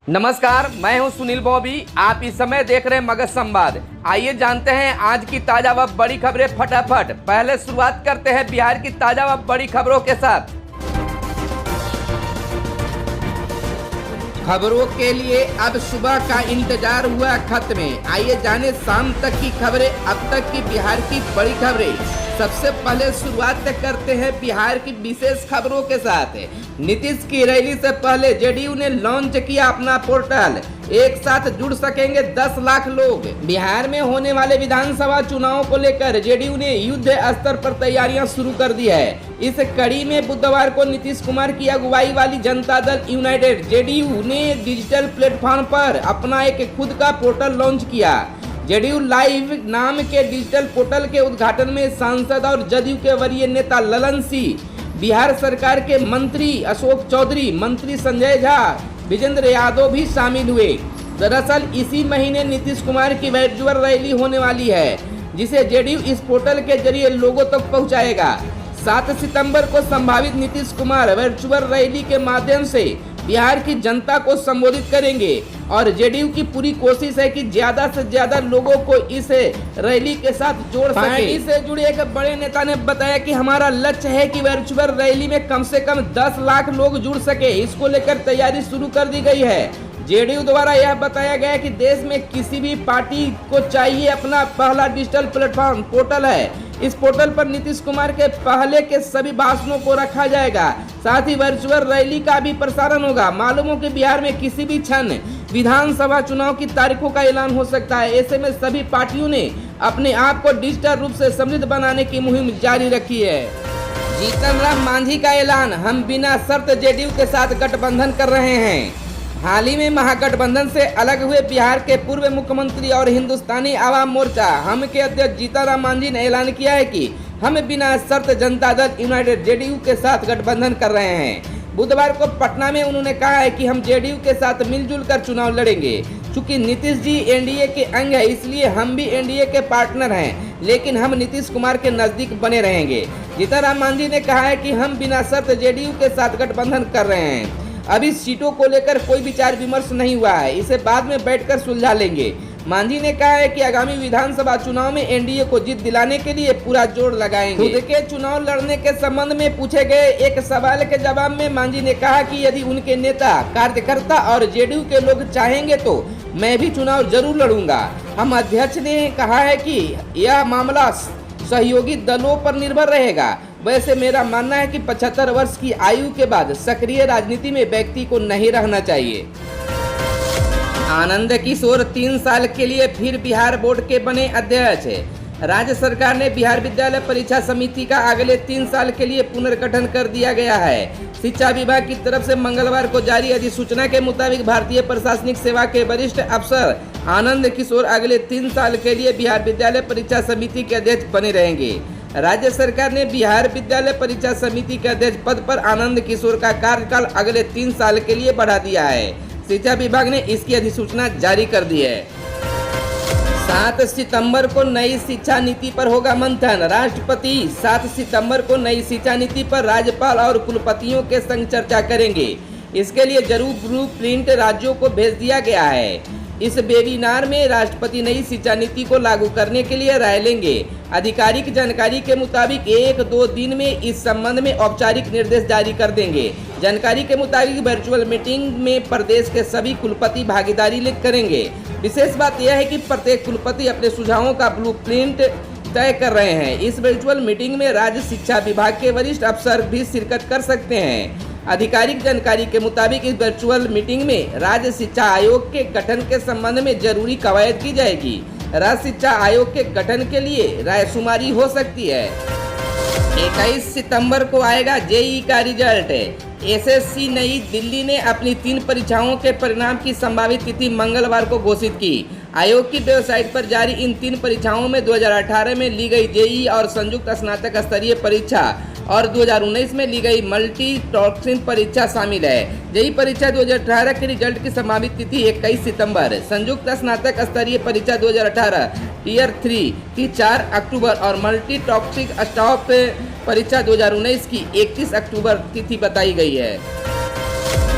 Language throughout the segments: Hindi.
नमस्कार, मैं हूं सुनील बॉबी। आप इस समय देख रहे हैं मगध संवाद। आइए जानते हैं आज की ताजा व बड़ी खबरें फटाफट। पहले शुरुआत करते हैं बिहार की ताजा व बड़ी खबरों के साथ। खबरों के लिए अब सुबह का इंतजार हुआ खत्म। आइए जाने शाम तक की खबरें, अब तक की बिहार की बड़ी खबरें। सबसे पहले शुरुआत करते हैं बिहार की विशेष खबरों के साथ। नीतीश की रैली से पहले जेडीयू ने लॉन्च किया अपना पोर्टल। एक साथ जुड़ सकेंगे 10 लाख लोग। बिहार में होने वाले विधानसभा चुनाव को लेकर जेडीयू ने युद्ध स्तर पर तैयारियां शुरू कर दी है। इस कड़ी में बुधवार को नीतीश कुमार की अगुवाई वाली जनता दल यूनाइटेड जेडीयू ने डिजिटल प्लेटफॉर्म पर अपना एक खुद का पोर्टल लॉन्च किया। जेडीयू लाइव नाम के डिजिटल पोर्टल के उद्घाटन में सांसद और जदयू के वरीय नेता ललन सिंह, बिहार सरकार के मंत्री अशोक चौधरी, मंत्री संजय झा, विजेंद्र यादव भी शामिल हुए। दरअसल इसी महीने नीतीश कुमार की वर्चुअल रैली होने वाली है, जिसे जेडीयू इस पोर्टल के जरिए लोगों तक पहुंचाएगा। 7 सितंबर को संभावित नीतीश कुमार वर्चुअल रैली के माध्यम से बिहार की जनता को संबोधित करेंगे और जेडीयू की पूरी कोशिश है कि ज्यादा से ज्यादा लोगों को इस रैली के साथ जोड़ सके। पार्टी से जुड़े एक बड़े नेता ने बताया कि हमारा लक्ष्य है कि वर्चुअल रैली में कम से कम 10 लाख लोग जुड़ सके। इसको लेकर तैयारी शुरू कर दी गई है। जेडीयू द्वारा यह बताया गया कि देश में किसी भी पार्टी को चाहिए अपना पहला डिजिटल प्लेटफॉर्म पोर्टल है। इस पोर्टल पर नीतीश कुमार के पहले के सभी भाषणों को रखा जाएगा। साथ ही वर्चुअल रैली का भी प्रसारण होगा। मालूम हो कि बिहार में किसी भी क्षण विधानसभा चुनाव की तारीखों का ऐलान हो सकता है। ऐसे में सभी पार्टियों ने अपने आप को डिजिटल रूप से समृद्ध बनाने की मुहिम जारी रखी है। जीतन राम मांझी का ऐलान, हम बिना शर्त जेडीयू के साथ गठबंधन कर रहे हैं। हाल ही में महागठबंधन से अलग हुए बिहार के पूर्व मुख्यमंत्री और हिंदुस्तानी आवाम मोर्चा हम के अध्यक्ष जीतन राम मांझी ने ऐलान किया है कि हम बिना शर्त जनता दल यूनाइटेड जेडीयू के साथ गठबंधन कर रहे हैं। बुधवार को पटना में उन्होंने कहा है कि हम जेडीयू के साथ मिलजुल कर चुनाव लड़ेंगे। चूंकि नीतीश जी एनडीए के अंग है, इसलिए हम भी एनडीए के पार्टनर हैं, लेकिन हम नीतीश कुमार के नजदीक बने रहेंगे। जीतन राम मांझी ने कहा है कि हम बिना शर्त जेडीयू के साथ गठबंधन कर रहे हैं। अभी सीटों को लेकर कोई विचार विमर्श नहीं हुआ है, इसे बाद में बैठकर सुलझा लेंगे। मांझी ने कहा है कि आगामी विधानसभा चुनाव में एनडीए को जीत दिलाने के लिए पूरा जोर लगाएंगे। खुद के चुनाव लड़ने के संबंध में पूछे गए एक सवाल के जवाब में मांझी ने कहा कि यदि उनके नेता, कार्यकर्ता और जेडीयू के लोग चाहेंगे तो मैं भी चुनाव जरूर लड़ूंगा। हम अध्यक्ष ने कहा है कि यह मामला सहयोगी दलों पर निर्भर रहेगा। वैसे मेरा मानना है कि 75 वर्ष की आयु के बाद सक्रिय राजनीति में व्यक्ति को नहीं रहना चाहिए। आनंद किशोर 3 साल के लिए फिर बिहार बोर्ड के बने अध्यक्ष। राज्य सरकार ने बिहार विद्यालय परीक्षा समिति का अगले 3 साल के लिए पुनर्गठन कर दिया गया है। शिक्षा विभाग की तरफ से मंगलवार को जारी अधिसूचना के मुताबिक भारतीय प्रशासनिक सेवा के वरिष्ठ अफसर आनंद किशोर अगले 3 साल के लिए बिहार विद्यालय परीक्षा समिति के अध्यक्ष बने रहेंगे। राज्य सरकार ने बिहार विद्यालय परीक्षा समिति के अध्यक्ष पद पर आनंद किशोर का कार्यकाल अगले 3 साल के लिए बढ़ा दिया है। शिक्षा विभाग ने इसकी अधिसूचना जारी कर दी है। 7 सितंबर को नई शिक्षा नीति पर होगा मंथन। राष्ट्रपति 7 सितंबर को नई शिक्षा नीति पर राज्यपाल और कुलपतियों के संग चर्चा करेंगे। इसके लिए जरूर ब्लू प्रिंट राज्यों को भेज दिया गया है। इस वेबिनार में राष्ट्रपति नई शिक्षा नीति को लागू करने के लिए राय लेंगे। आधिकारिक जानकारी के मुताबिक 1-2 दिन में इस संबंध में औपचारिक निर्देश जारी कर देंगे। जानकारी के मुताबिक वर्चुअल मीटिंग में प्रदेश के सभी कुलपति भागीदारी करेंगे। विशेष बात यह है कि प्रत्येक कुलपति अपने सुझावों का ब्लूप्रिंट तय कर रहे हैं। इस वर्चुअल मीटिंग में राज्य शिक्षा विभाग के वरिष्ठ अफसर भी शिरकत कर सकते हैं। आधिकारिक जानकारी के मुताबिक इस वर्चुअल मीटिंग में राज्य शिक्षा आयोग के गठन के संबंध में जरूरी कवायद की जाएगी। राज्य शिक्षा आयोग के गठन के लिए रायशुमारी हो सकती है। 21 सितंबर को आएगा जेईई का रिजल्ट। एसएससी नई दिल्ली ने अपनी 3 परीक्षाओं के परिणाम की संभावित तिथि मंगलवार को घोषित की। आयोग की वेबसाइट पर जारी इन 3 परीक्षाओं में 2018 में ली गई जेईई और संयुक्त स्नातक स्तरीय परीक्षा और 2019 में ली गई मल्टी टॉक्सिन परीक्षा शामिल है। जेईई परीक्षा 2018 के रिजल्ट की संभावित तिथि 21 सितंबर, संयुक्त स्नातक स्तरीय परीक्षा 2018 टीयर 3 की 4 अक्टूबर और मल्टी टॉक्सिक स्टॉप परीक्षा 2019 की 31 अक्टूबर तिथि बताई गई है।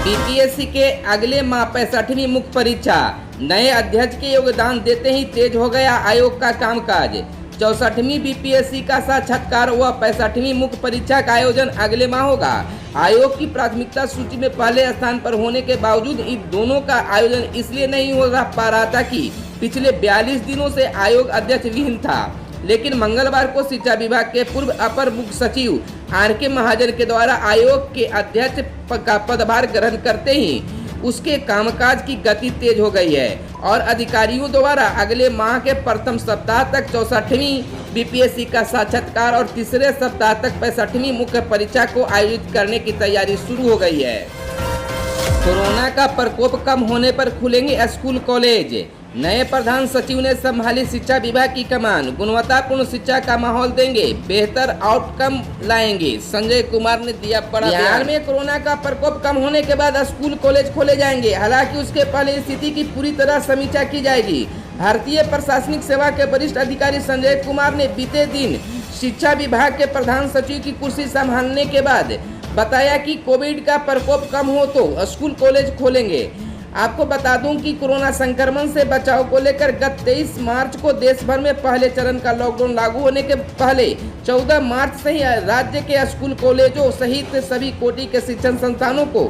बीपीएससी के अगले माह 65वीं मुख्य परीक्षा। नए अध्यक्ष के योगदान देते ही तेज हो गया आयोग का कामकाज। 64वीं बीपीएससी का साक्षात्कार व 65वीं मुख्य परीक्षा का आयोजन अगले माह होगा। आयोग की प्राथमिकता सूची में पहले स्थान पर होने के बावजूद इन दोनों का आयोजन इसलिए नहीं हो पा रहा था कि पिछले 42 दिनों से आयोग अध्यक्ष विहीन था। लेकिन मंगलवार को शिक्षा विभाग के पूर्व अपर मुख्य सचिव आर.के. महाजन के द्वारा आयोग के अध्यक्ष का पदभार ग्रहण करते ही उसके कामकाज की गति तेज हो गई है और अधिकारियों द्वारा अगले माह के प्रथम सप्ताह तक 64वीं बीपीएससी का साक्षात्कार और तीसरे सप्ताह तक 65वीं मुख्य परीक्षा को आयोजित करने की तैयारी शुरू हो गई है। कोरोना का प्रकोप कम होने पर खुलेंगे स्कूल कॉलेज। नए प्रधान सचिव ने संभाली शिक्षा विभाग की कमान। गुणवत्तापूर्ण शिक्षा का माहौल देंगे, बेहतर आउटकम लाएंगे, संजय कुमार ने दिया बड़ा बयान। बिहार में कोरोना का प्रकोप कम होने के बाद स्कूल कॉलेज खोले जाएंगे। हालांकि उसके पहले स्थिति की पूरी तरह समीक्षा की जाएगी। भारतीय प्रशासनिक सेवा के वरिष्ठ अधिकारी संजय कुमार ने बीते दिन शिक्षा विभाग के प्रधान सचिव की कुर्सी संभालने के बाद बताया कि कोविड का प्रकोप कम हो तो स्कूल कॉलेज खोलेंगे। आपको बता दूं कि कोरोना संक्रमण से बचाव को लेकर गत 23 मार्च को देश भर में पहले चरण का लॉकडाउन लागू होने के पहले 14 मार्च से ही राज्य के स्कूल कॉलेजों सहित सभी कोटि के शिक्षण संस्थानों को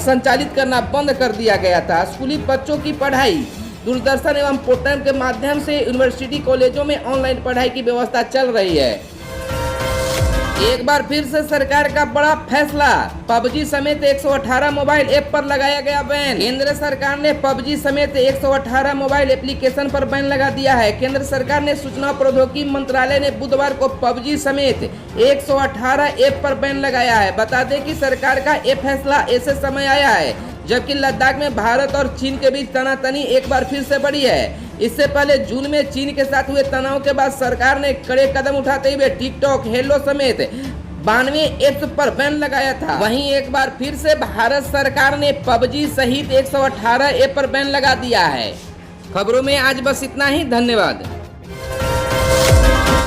संचालित करना बंद कर दिया गया था। स्कूली बच्चों की पढ़ाई दूरदर्शन एवं पोर्टल के माध्यम से यूनिवर्सिटी कॉलेजों में ऑनलाइन पढ़ाई की व्यवस्था चल रही है। एक बार फिर से सरकार का बड़ा फैसला, पबजी समेत 118 मोबाइल ऐप पर लगाया गया बैन। केंद्र सरकार ने पबजी समेत 118 मोबाइल एप्लीकेशन पर बैन लगा दिया है। केंद्र सरकार ने सूचना प्रौद्योगिकी मंत्रालय ने बुधवार को पबजी समेत 118 ऐप पर बैन लगाया है। बता दें कि सरकार का ये फैसला ऐसे समय आया है जबकि लद्दाख में भारत और चीन के बीच तनातनी एक बार फिर से बढ़ी है। इससे पहले जून में चीन के साथ हुए तनाव के बाद सरकार ने कड़े कदम उठाते हुए टिकटॉक, हेलो समेत 92 ऐप्स पर बैन लगाया था। वहीं एक बार फिर से भारत सरकार ने पबजी सहित 118 ऐप पर बैन लगा दिया है। खबरों में आज बस इतना ही। धन्यवाद।